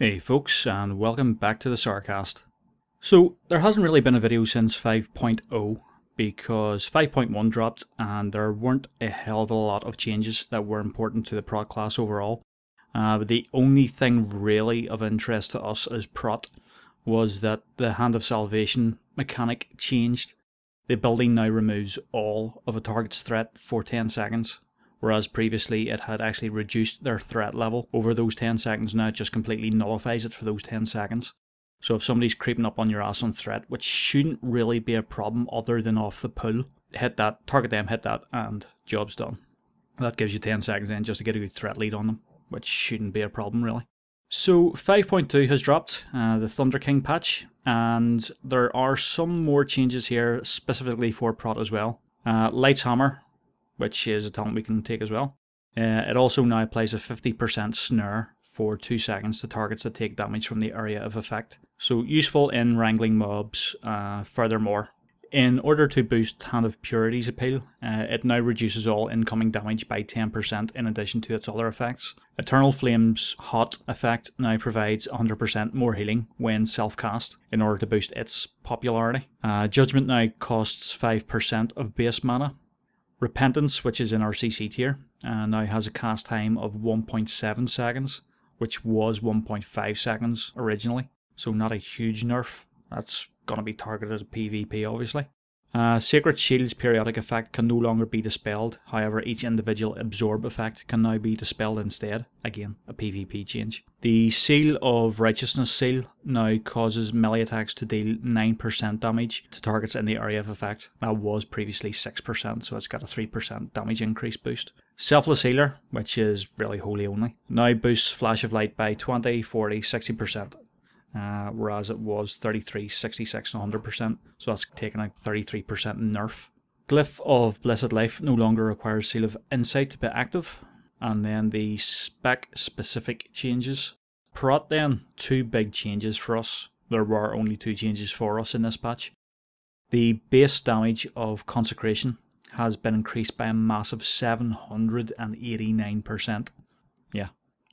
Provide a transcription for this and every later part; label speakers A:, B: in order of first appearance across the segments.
A: Hey folks, and welcome back to the Sarcast. So, there hasn't really been a video since 5.0 because 5.1 dropped and there weren't a hell of a lot of changes that were important to the Prot class overall. But the only thing really of interest to us as Prot was that the Hand of Salvation mechanic changed. The ability now removes all of a target's threat for 10 seconds. Whereas previously it had actually reduced their threat level over those 10 seconds. Now it just completely nullifies it for those 10 seconds. So if somebody's creeping up on your ass on threat, which shouldn't really be a problem other than off the pull, hit that, target them, hit that, and job's done. That gives you 10 seconds then just to get a good threat lead on them, which shouldn't be a problem really. So 5.2 has dropped, the Thunder King patch, and there are some more changes here specifically for Prot as well. Light's Hammer, which is a talent we can take as well. It also now applies a 50% snare for 2 seconds to targets that take damage from the area of effect. So useful in wrangling mobs. Furthermore, in order to boost Hand of Purity's appeal, it now reduces all incoming damage by 10% in addition to its other effects. Eternal Flame's Hot effect now provides 100% more healing when self-cast in order to boost its popularity. Judgment now costs 5% of base mana. Repentance, which is in our CC tier, now has a cast time of 1.7 seconds, which was 1.5 seconds originally, so not a huge nerf. That's going to be targeted at PvP obviously. Sacred Shield's periodic effect can no longer be dispelled, however each individual absorb effect can now be dispelled instead, again a PvP change. The Seal of Righteousness seal now causes melee attacks to deal 9% damage to targets in the area of effect. That was previously 6%, so it's got a 3% damage increase boost. Selfless Healer, which is really holy only, now boosts Flash of Light by 20, 40, 60%. Whereas it was 33, 66 and 100%, so that's taken a 33% nerf. Glyph of Blessed Life no longer requires Seal of Insight to be active. And then the spec specific changes. Prot then, 2 big changes for us. There were only 2 changes for us in this patch. The base damage of Consecration has been increased by a massive 789%. Yeah,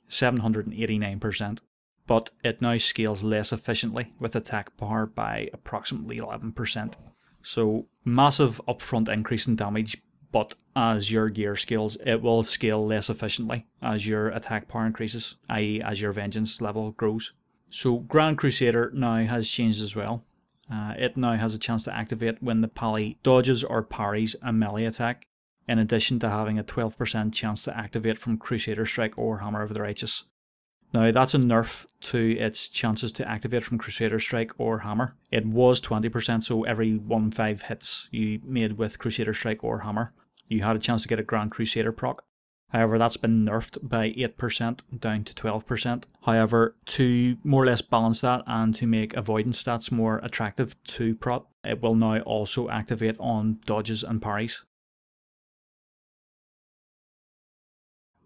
A: 789%. But it now scales less efficiently with attack power by approximately 11%. So massive upfront increase in damage, but as your gear scales, it will scale less efficiently as your attack power increases, i.e. as your vengeance level grows. So Grand Crusader now has changed as well. It now has a chance to activate when the pally dodges or parries a melee attack, in addition to having a 12% chance to activate from Crusader Strike or Hammer of the Righteous. Now that's a nerf to its chances to activate from Crusader Strike or Hammer. It was 20%, so every 1-5 hits you made with Crusader Strike or Hammer, you had a chance to get a Grand Crusader proc. However, that's been nerfed by 8% down to 12%. However, to more or less balance that and to make avoidance stats more attractive to Prot, it will now also activate on dodges and parries.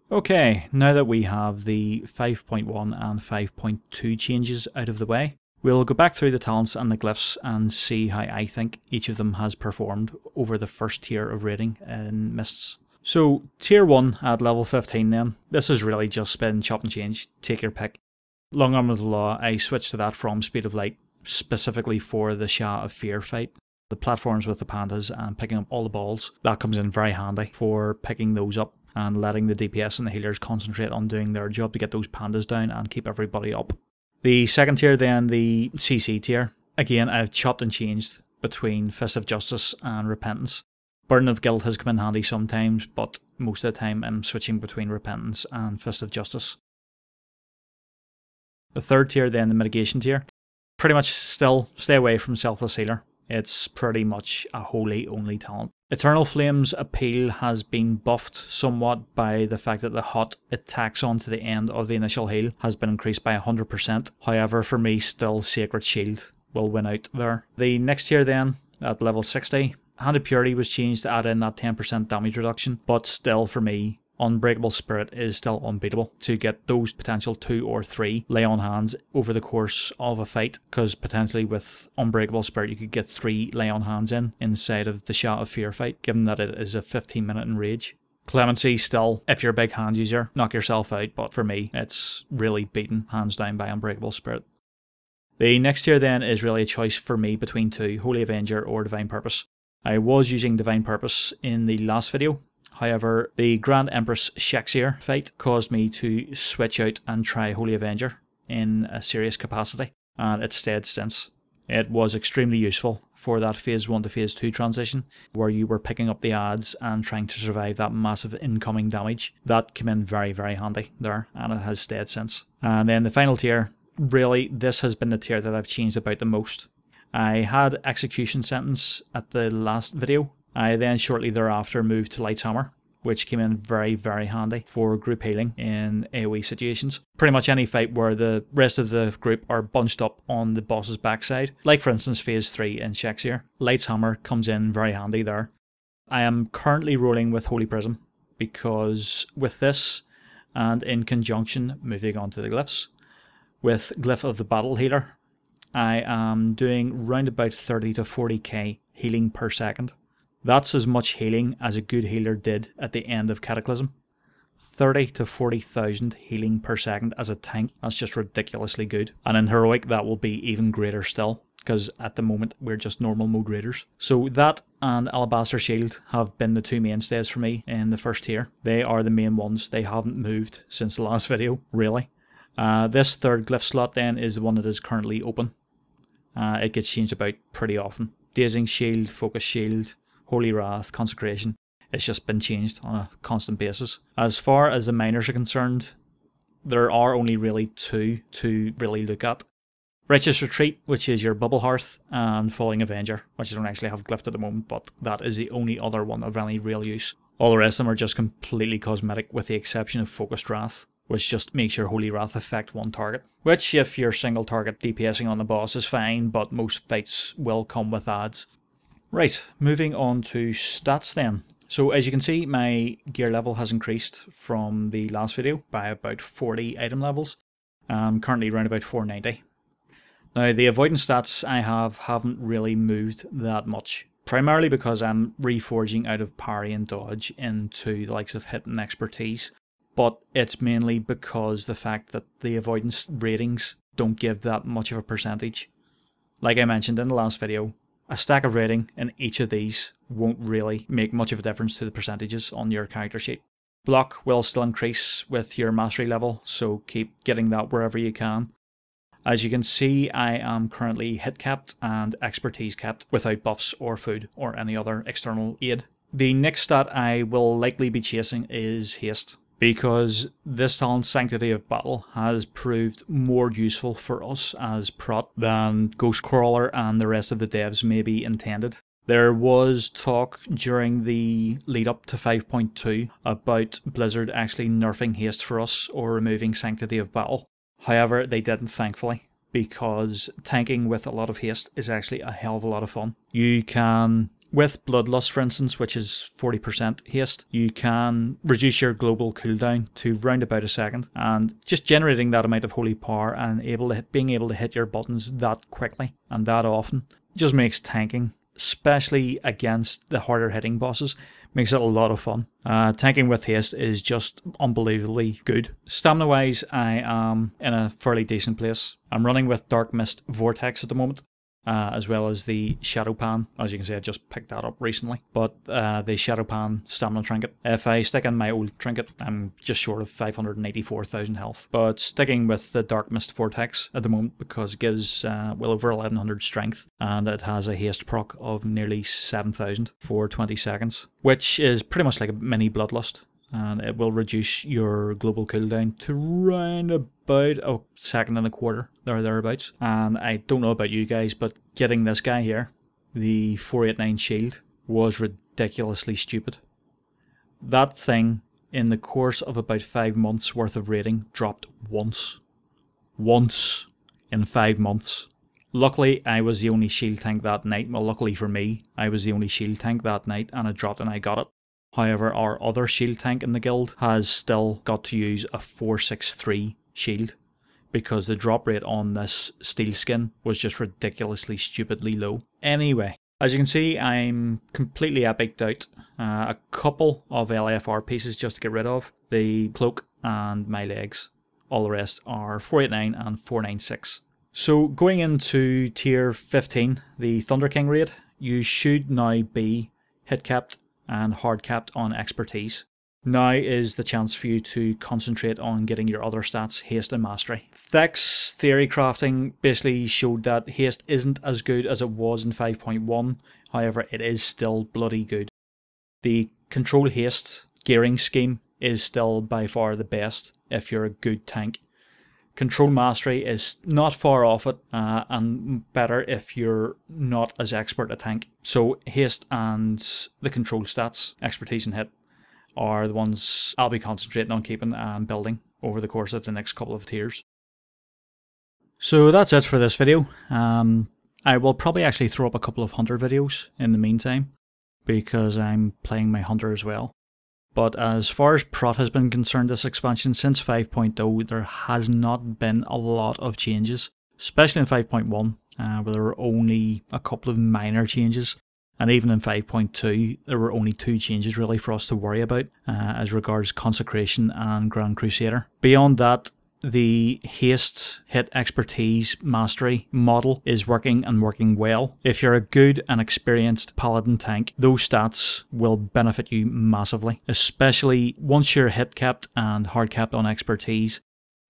A: Okay, now that we have the 5.1 and 5.2 changes out of the way, we'll go back through the talents and the glyphs and see how I think each of them has performed over the first tier of rating in Mists. So, tier 1 at level 15 then, this has really just been chop and change, take your pick. Long Arm of the Law, I switched to that from Speed of Light, specifically for the Shah of Fear fight. The platforms with the pandas and picking up all the balls, that comes in very handy for picking those up and letting the DPS and the healers concentrate on doing their job to get those pandas down and keep everybody up. The second tier then, the CC tier. Again, I've chopped and changed between Fist of Justice and Repentance. Burden of Guilt has come in handy sometimes, but most of the time I'm switching between Repentance and Fist of Justice. The third tier then, the Mitigation tier. Pretty much still stay away from Selfless Healer. It's pretty much a holy only talent. Eternal Flame's appeal has been buffed somewhat by the fact that the hot it tacks on to the end of the initial heal has been increased by 100%. However, for me, still Sacred Shield will win out there. The next tier then, at level 60, Hand of Purity was changed to add in that 10% damage reduction, but still for me, Unbreakable Spirit is still unbeatable to get those potential 2 or 3 lay on hands over the course of a fight, because potentially with Unbreakable Spirit you could get 3 lay on hands inside of the Shah of Fear fight, given that it is a 15-minute enrage. Clemency still, if you're a big hand user, knock yourself out, but for me, it's really beaten hands down by Unbreakable Spirit. The next tier then is really a choice for me between two, Holy Avenger or Divine Purpose. I was using Divine Purpose in the last video, however, the Grand Empress Shakespeare fight caused me to switch out and try Holy Avenger in a serious capacity, and it's stayed since. It was extremely useful for that phase 1 to phase 2 transition, where you were picking up the adds and trying to survive that massive incoming damage. That came in very, very handy there, and it has stayed since. And then the final tier, really, this has been the tier that I've changed about the most. I had Execution Sentence at the last video. I then shortly thereafter moved to Light's Hammer, which came in very, very handy for group healing in AoE situations. Pretty much any fight where the rest of the group are bunched up on the boss's backside, like for instance phase 3 in Shakespeare. Light's Hammer comes in very handy there. I am currently rolling with Holy Prism, because with this, and in conjunction, moving on to the Glyphs, with Glyph of the Battle Healer, I am doing round about 30 to 40k healing per second. That's as much healing as a good healer did at the end of Cataclysm. 30 to 40,000 healing per second as a tank, that's just ridiculously good. And in Heroic that will be even greater still, because at the moment we're just normal mode raiders. So that and Alabaster Shield have been the two mainstays for me in the first tier. They are the main ones, they haven't moved since the last video, really. This third glyph slot then is the one that is currently open. It gets changed about pretty often. Dazing Shield, Focus Shield, Holy Wrath, Consecration. It's just been changed on a constant basis. As far as the minors are concerned, there are only really two to really look at. Righteous Retreat, which is your Bubble Hearth, and Falling Avenger, which I don't actually have glyphed at the moment, but that is the only other one of any real use. All the rest of them are just completely cosmetic, with the exception of Focused Wrath, which just makes your Holy Wrath affect one target. Which, if you're single target DPSing on the boss, is fine, but most fights will come with adds. Right, moving on to stats then. So as you can see, my gear level has increased from the last video by about 40 item levels. I'm currently around about 490. Now the avoidance stats I haven't really moved that much. Primarily because I'm reforging out of parry and dodge into the likes of hit and expertise. But it's mainly because the fact that the avoidance ratings don't give that much of a percentage. Like I mentioned in the last video, a stack of rating in each of these won't really make much of a difference to the percentages on your character sheet. Block will still increase with your mastery level, so keep getting that wherever you can. As you can see, I am currently hit capped and expertise capped without buffs or food or any other external aid. The next stat I will likely be chasing is haste, because this talent, Sanctity of Battle, has proved more useful for us as Prot than Ghostcrawler and the rest of the devs maybe intended. There was talk during the lead up to 5.2 about Blizzard actually nerfing haste for us or removing Sanctity of Battle. However, they didn't, thankfully, because tanking with a lot of haste is actually a hell of a lot of fun. You can, with Bloodlust for instance, which is 40% haste, you can reduce your global cooldown to round about a second, and just generating that amount of holy power and being able to hit your buttons that quickly and that often just makes tanking, especially against the harder hitting bosses, makes it a lot of fun. Tanking with haste is just unbelievably good. Stamina wise, I am in a fairly decent place. I'm running with Dark Mist Vortex at the moment, as well as the Shadow Pan. As you can see, I just picked that up recently. But the Shadow Pan Stamina Trinket. If I stick in my old trinket, I'm just short of 584,000 health. But sticking with the Dark Mist Vortex at the moment, because it gives well over 1100 strength, and it has a haste proc of nearly 7,000 for 20 seconds, which is pretty much like a mini Bloodlust. And it will reduce your global cooldown to round about a second and a quarter, thereabouts. And I don't know about you guys, but getting this guy here, the 489 shield, was ridiculously stupid. That thing, in the course of about 5 months worth of raiding, dropped once. Once in 5 months. Luckily, I was the only shield tank that night. Well, luckily for me, I was the only shield tank that night, and it dropped and I got it. However, our other shield tank in the guild has still got to use a 463 shield, because the drop rate on this steel skin was just ridiculously stupidly low. Anyway, As you can see, I'm completely epicked out. A couple of LFR pieces just to get rid of, the cloak and my legs. All the rest are 489 and 496. So going into tier 15, the Thunder King raid, you should now be hit capped and hard capped on expertise. Now is the chance for you to concentrate on getting your other stats, haste and mastery. Thex theory crafting basically showed that haste isn't as good as it was in 5.1, however it is still bloody good. The control haste gearing scheme is still by far the best if you're a good tank. Control mastery is not far off it, and better if you're not as expert a tank. So haste and the control stats, expertise and hit, are the ones I'll be concentrating on keeping and building over the course of the next couple of tiers. So that's it for this video. I will probably actually throw up a couple of hunter videos in the meantime, because I'm playing my hunter as well. But as far as Prot has been concerned, this expansion since 5.0, there has not been a lot of changes, especially in 5.1, where there were only a couple of minor changes. And even in 5.2, there were only 2 changes really for us to worry about as regards Consecration and Grand Crusader. Beyond that, the haste, hit, expertise, mastery model is working and working well. If you're a good and experienced paladin tank, those stats will benefit you massively, especially once you're hit capped and hard capped on expertise.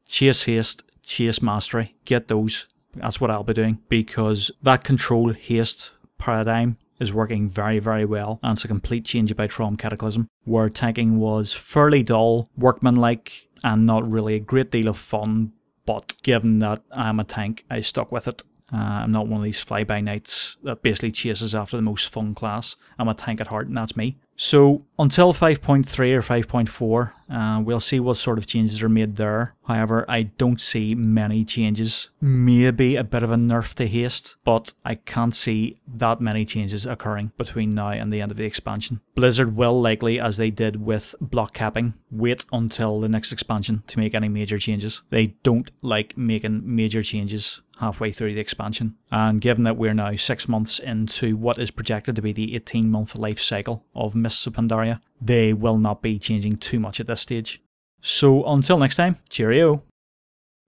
A: Chase haste, chase mastery, get those. That's what I'll be doing, because that control haste paradigm is working very, very well, and it's a complete change about from Cataclysm, where tanking was fairly dull, workmanlike, and not really a great deal of fun, but given that I'm a tank, I stuck with it. I'm not one of these fly-by-nights that basically chases after the most fun class. I'm a tank at heart, and that's me. So until 5.3 or 5.4, we'll see what sort of changes are made there. However, I don't see many changes. Maybe a bit of a nerf to haste, but I can't see that many changes occurring between now and the end of the expansion. Blizzard will likely, as they did with block capping, wait until the next expansion to make any major changes. They don't like making major changes halfway through the expansion, and given that we're now 6 months into what is projected to be the 18-month life cycle of Mists of Pandaria, they will not be changing too much at this stage. So until next time, cheerio!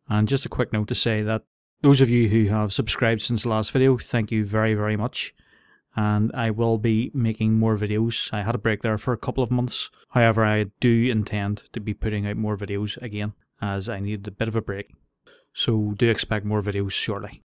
A: And just a quick note to say that those of you who have subscribed since the last video, thank you very, very much. And I will be making more videos. I had a break there for a couple of months. However, I do intend to be putting out more videos again, as I needed a bit of a break. So do expect more videos shortly.